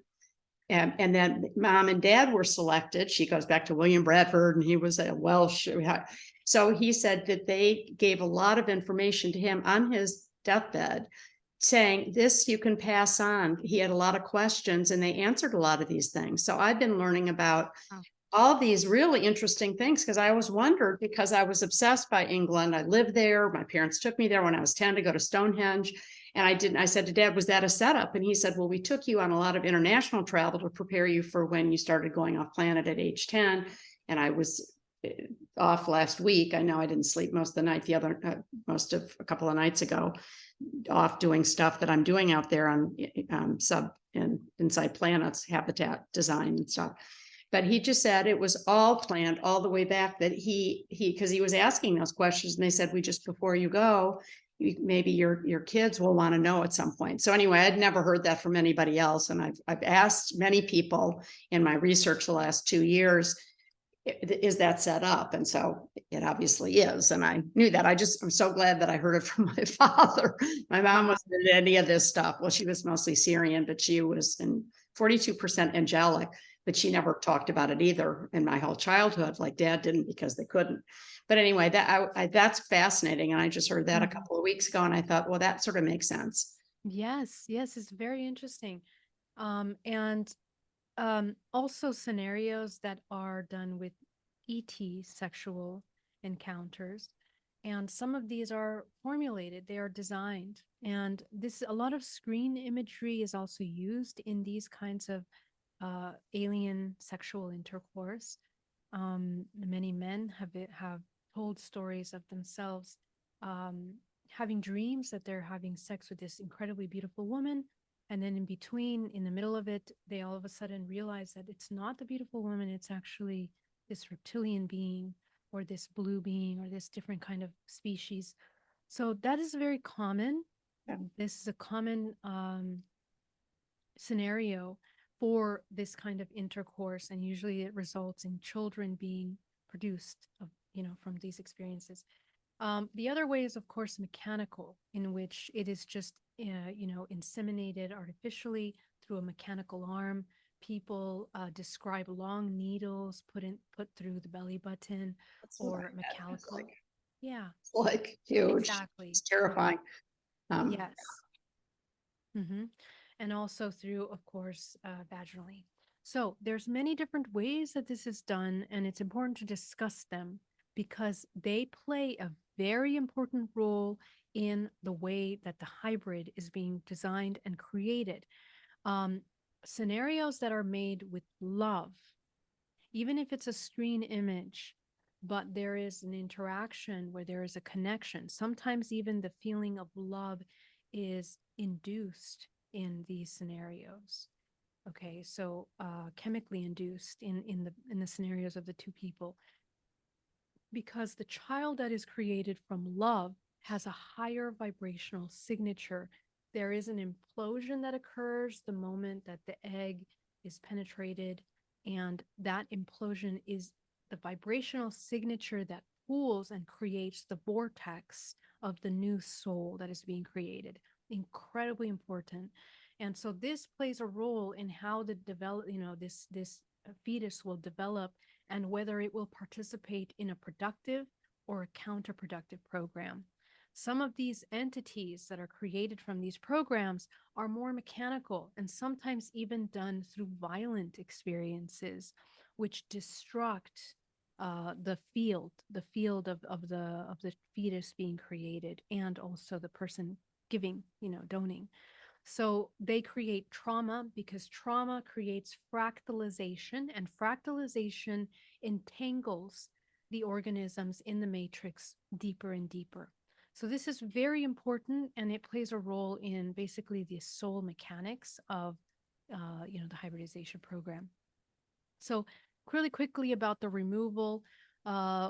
And then Mom and Dad were selected. She goes back to William Bradford, and he was a Welsh. So he said that they gave a lot of information to him on his deathbed, saying this you can pass on. He had a lot of questions, and they answered a lot of these things. So I've been learning about all these really interesting things, because I always wondered, because I was obsessed by England. I lived there. My parents took me there when I was 10 to go to Stonehenge. And I said to Dad, was that a setup? And he said, well, we took you on a lot of international travel to prepare you for when you started going off planet at age 10. And I was off last week. I know I didn't sleep most of the night, most of a couple of nights ago, off doing stuff that I'm doing out there on inside planets, habitat design and stuff. But he just said it was all planned all the way back, that because he was asking those questions, and they said, we just, before you go, maybe your kids will want to know at some point. So anyway, I'd never heard that from anybody else. And I've asked many people in my research the last 2 years, is that set up? And so it obviously is. And I knew that. I'm so glad that I heard it from my father. My mom wasn't into any of this stuff. Well, she was mostly Syrian, but she was in 42% angelic, but she never talked about it either in my whole childhood, like Dad didn't, because they couldn't. But anyway, that's fascinating. And I just heard that a couple of weeks ago, and I thought, well, that sort of makes sense. Yes, yes, it's very interesting. And also scenarios that are done with ET sexual encounters. And some of these are formulated, they are designed. And a lot of screen imagery is also used in these kinds of alien sexual intercourse. Many men have told stories of themselves having dreams that they're having sex with this incredibly beautiful woman, and then in between, in the middle of it, they all of a sudden realize that it's not the beautiful woman, it's actually this reptilian being, or this blue being, or this different kind of species. So that is very common. Yeah. This is a common scenario for this kind of intercourse, and usually it results in children being produced from these experiences. The other way is, of course, mechanical, in which it is just inseminated artificially through a mechanical arm. People describe long needles put through the belly button, That's what or I had. mechanical. Yeah, It's like huge. exactly. It's terrifying. Yes. And also through, of course, vaginally. So there's many different ways that this is done, and it's important to discuss them because they play a very important role in the way that the hybrid is being designed and created. Um, scenarios that are made with love, even if it's a screen image, but there is an interaction where there is a connection. Sometimes even the feeling of love is induced in these scenarios. Okay, so chemically induced in the scenarios of the two people, because the child that is created from love has a higher vibrational signature. There is an implosion that occurs the moment that the egg is penetrated, and that implosion is the vibrational signature that pools and creates the vortex of the new soul that is being created. Incredibly important. And so this plays a role in how the develop, this fetus will develop, and whether it will participate in a productive or a counterproductive program. Some of these entities that are created from these programs are more mechanical and sometimes even done through violent experiences, which destruct the field of the fetus being created, and also the person giving, donating. So they create trauma because trauma creates fractalization, and fractalization entangles the organisms in the matrix deeper and deeper. So this is very important, and it plays a role in basically the soul mechanics of, the hybridization program. So really quickly about the removal.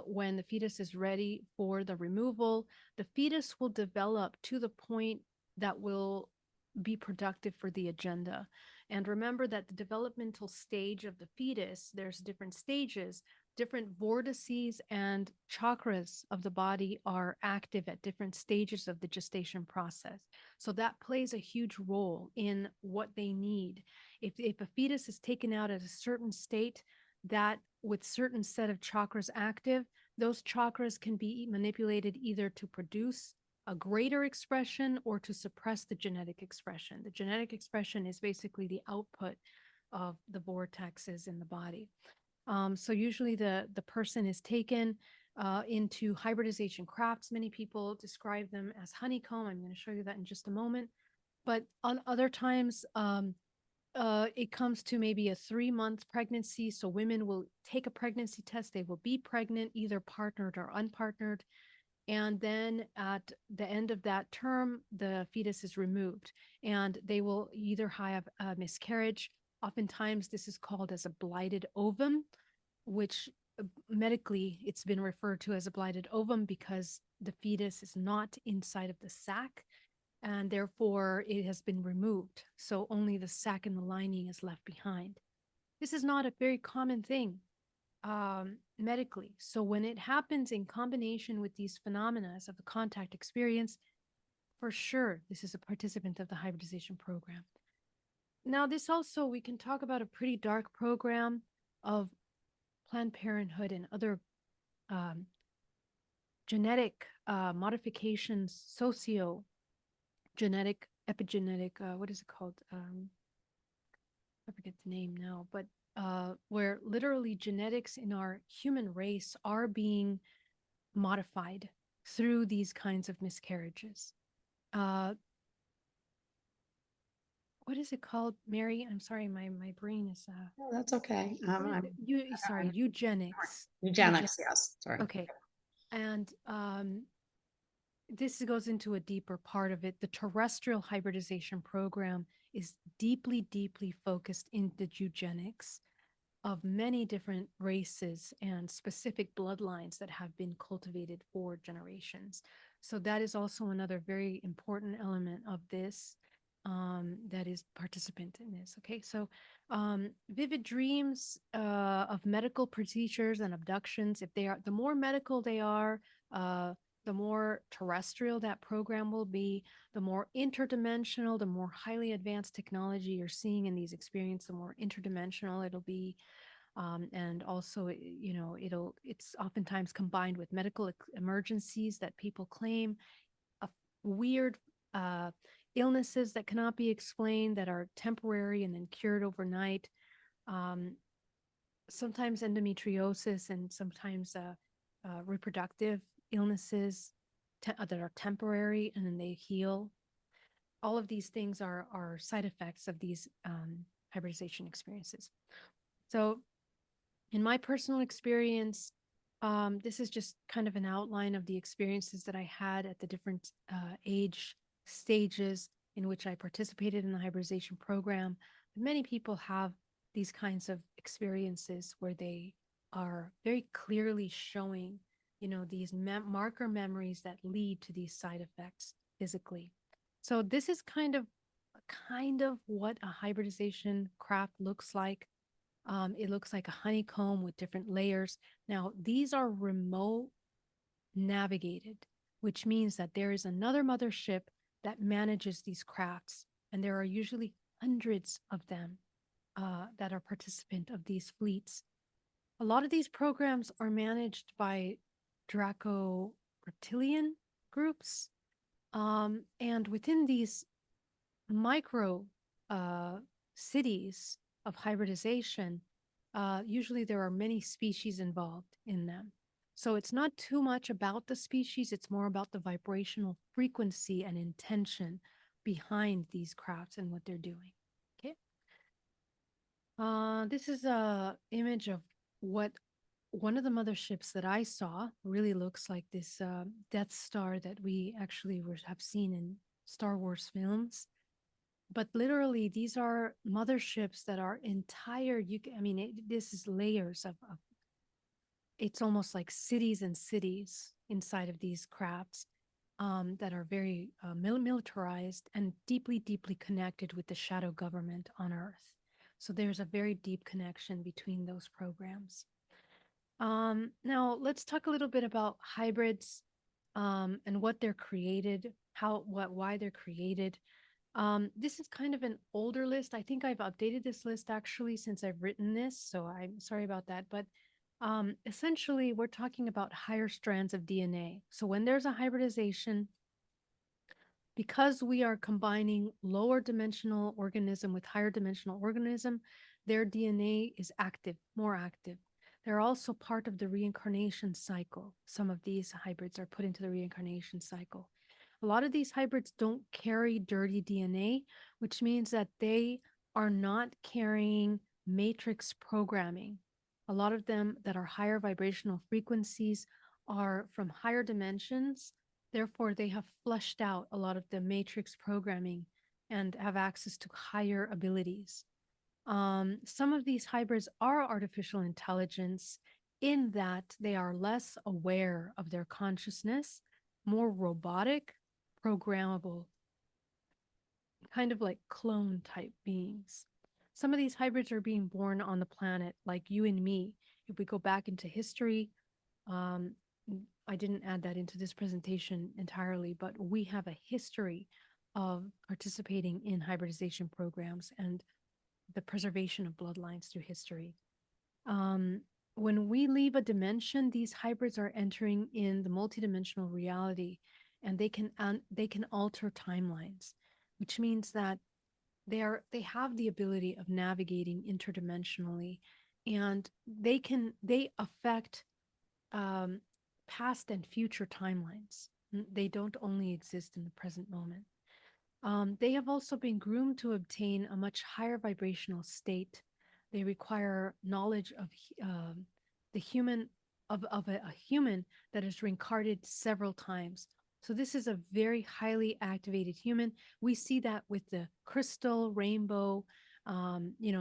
When the fetus is ready for the removal, the fetus will develop to the point that will be productive for the agenda. And remember that the developmental stage of the fetus, there's different stages, different vortices and chakras of the body are active at different stages of the gestation process. So that plays a huge role in what they need. If a fetus is taken out at a certain state, that with certain set of chakras active, those chakras can be manipulated either to produce a greater expression or to suppress the genetic expression. The genetic expression is basically the output of the vortexes in the body. So usually the person is taken into hybridization crafts. Many people describe them as honeycomb. I'm going to show you that in just a moment. But on other times, it comes to maybe a 3 month pregnancy. So women will take a pregnancy test. They will be pregnant, either partnered or unpartnered. And then at the end of that term, the fetus is removed, and they will either have a miscarriage. Oftentimes, this is called as a blighted ovum, which medically it's been referred to as a blighted ovum because the fetus is not inside of the sac, and therefore it has been removed. So only the sac and the lining is left behind. This is not a very common thing medically. So when it happens in combination with these phenomena of the contact experience, for sure, this is a participant of the hybridization program. Now, this also, we can talk about a pretty dark program of Planned Parenthood and other um, genetic modifications, socio-genetic, epigenetic, what is it called? I forget the name now, but where literally genetics in our human race are being modified through these kinds of miscarriages. Uh, what is it called, Mary? I'm sorry, my brain is Oh, that's okay. sorry, eugenics. Eugenics, yes, sorry. Okay. And this goes into a deeper part of it. The terrestrial hybridization program is deeply, deeply focused in the eugenics of many different races and specific bloodlines that have been cultivated for generations. So that is also another very important element of this, that is participant in this. Okay, so vivid dreams of medical procedures and abductions. If they are, the more medical they are, the more terrestrial that program will be, the more interdimensional, the more highly advanced technology you're seeing in these experiences, the more interdimensional it'll be. And also, it's oftentimes combined with medical emergencies that people claim, weird illnesses that cannot be explained, that are temporary and then cured overnight. Um, Sometimes endometriosis, and sometimes reproductive illnesses that are temporary and then they heal. All of these things are side effects of these hybridization experiences. So in my personal experience, this is just kind of an outline of the experiences that I had at the different age stages in which I participated in the hybridization program. Many people have these kinds of experiences where they are very clearly showing, these marker memories that lead to these side effects physically. So this is kind of what a hybridization craft looks like. It looks like a honeycomb with different layers. Now, these are remote navigated, which means that there is another mothership that manages these crafts, and there are usually hundreds of them that are participant of these fleets. A lot of these programs are managed by Draco reptilian groups, and within these micro uh, cities of hybridization, usually there are many species involved in them. So it's not too much about the species, it's more about the vibrational frequency and intention behind these crafts and what they're doing. Okay. This is a image of what one of the motherships that I saw really looks like this Death Star that we actually have seen in Star Wars films. But literally, these are motherships that are entire. This is layers of. It's almost like cities and cities inside of these crafts that are very militarized and deeply, deeply connected with the shadow government on Earth. So there's a very deep connection between those programs. Now let's talk a little bit about hybrids and what they're created, why they're created. This is kind of an older list. I think I've updated this list actually since I've written this, so I'm sorry about that. But essentially, we're talking about higher strands of DNA. So when there's a hybridization, because we are combining lower dimensional organism with higher dimensional organism, their DNA is active, more active. They're also part of the reincarnation cycle. Some of these hybrids are put into the reincarnation cycle. A lot of these hybrids don't carry dirty DNA, which means that they are not carrying matrix programming. A lot of them that are higher vibrational frequencies are from higher dimensions. Therefore, they have flushed out a lot of the matrix programming and have access to higher abilities. Some of these hybrids are artificial intelligence in that they are less aware of their consciousness, more robotic, programmable, kind of like clone type beings. Some of these hybrids are being born on the planet, like you and me. If we go back into history, um, I didn't add that into this presentation entirely, but we have a history of participating in hybridization programs and the preservation of bloodlines through history. Um, when we leave a dimension, these hybrids are entering in the multidimensional reality, and they can alter timelines, which means that they have the ability of navigating interdimensionally, and they affect um, past and future timelines. They don't only exist in the present moment. They have also been groomed to obtain a much higher vibrational state. They require knowledge of the human of a human that is reincarnated several times. So this is a very highly activated human. We see that with the crystal rainbow,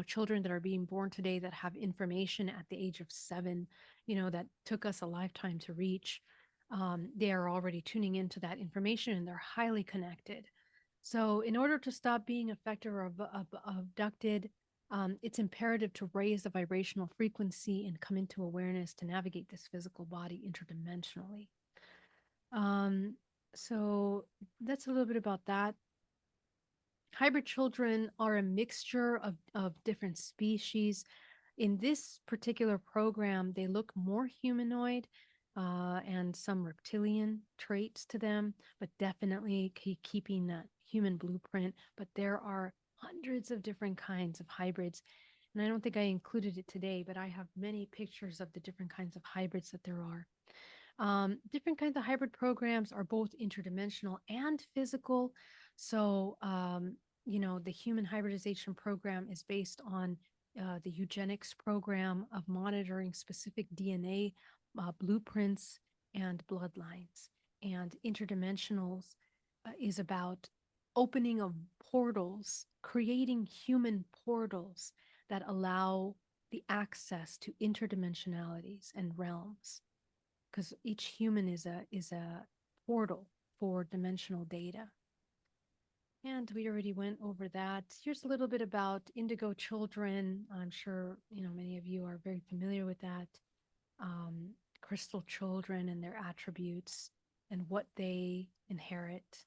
children that are being born today that have information at the age of 7, that took us a lifetime to reach. They are already tuning into that information and they're highly connected. So, in order to stop being affected or abducted, it's imperative to raise the vibrational frequency and come into awareness to navigate this physical body interdimensionally. Um, so, that's a little bit about that. Hybrid children are a mixture of different species. In this particular program, they look more humanoid and some reptilian traits to them, but definitely keeping that human blueprint. But there are hundreds of different kinds of hybrids. And I don't think I included it today, but I have many pictures of the different kinds of hybrids that there are. Different kinds of hybrid programs are both interdimensional and physical. So, the human hybridization program is based on the eugenics program of monitoring specific DNA blueprints and bloodlines. And interdimensionals is about opening of portals, creating human portals that allow the access to interdimensionalities and realms. Because each human is a portal for dimensional data. And we already went over that. Here's a little bit about indigo children. I'm sure, many of you are very familiar with that. Crystal children and their attributes and what they inherit.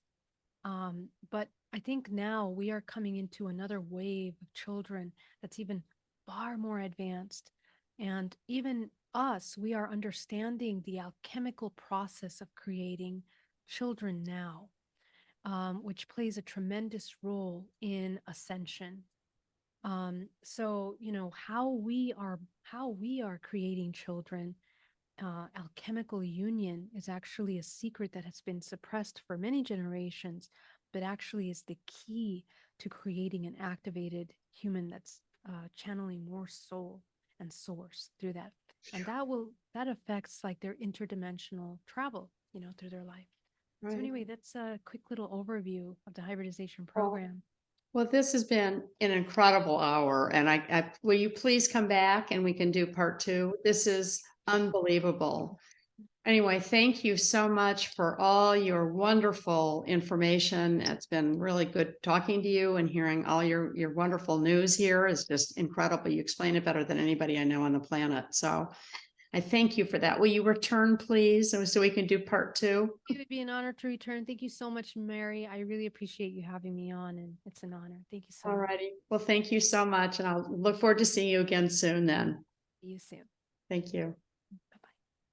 But I think now we are coming into another wave of children that's even far more advanced. And even us, we are understanding the alchemical process of creating children now, which plays a tremendous role in ascension. So how we are creating children, alchemical union is actually a secret that has been suppressed for many generations, but actually is the key to creating an activated human that's channeling more soul and source through that. And that affects like their interdimensional travel, through their life. So Right. anyway, that's a quick little overview of the hybridization Well, program. Well, this has been an incredible hour, and I will you please come back and we can do part 2? This is unbelievable. Anyway, thank you so much for all your wonderful information. It's been really good talking to you and hearing all your wonderful news here is just incredible. You explain it better than anybody I know on the planet. So I thank you for that. Will you return, please, so we can do part 2? It would be an honor to return. Thank you so much, Mary. I really appreciate you having me on, and it's an honor. Thank you so All much. righty. Well, thank you so much, and I'll look forward to seeing you again soon then. See you soon. Thank you.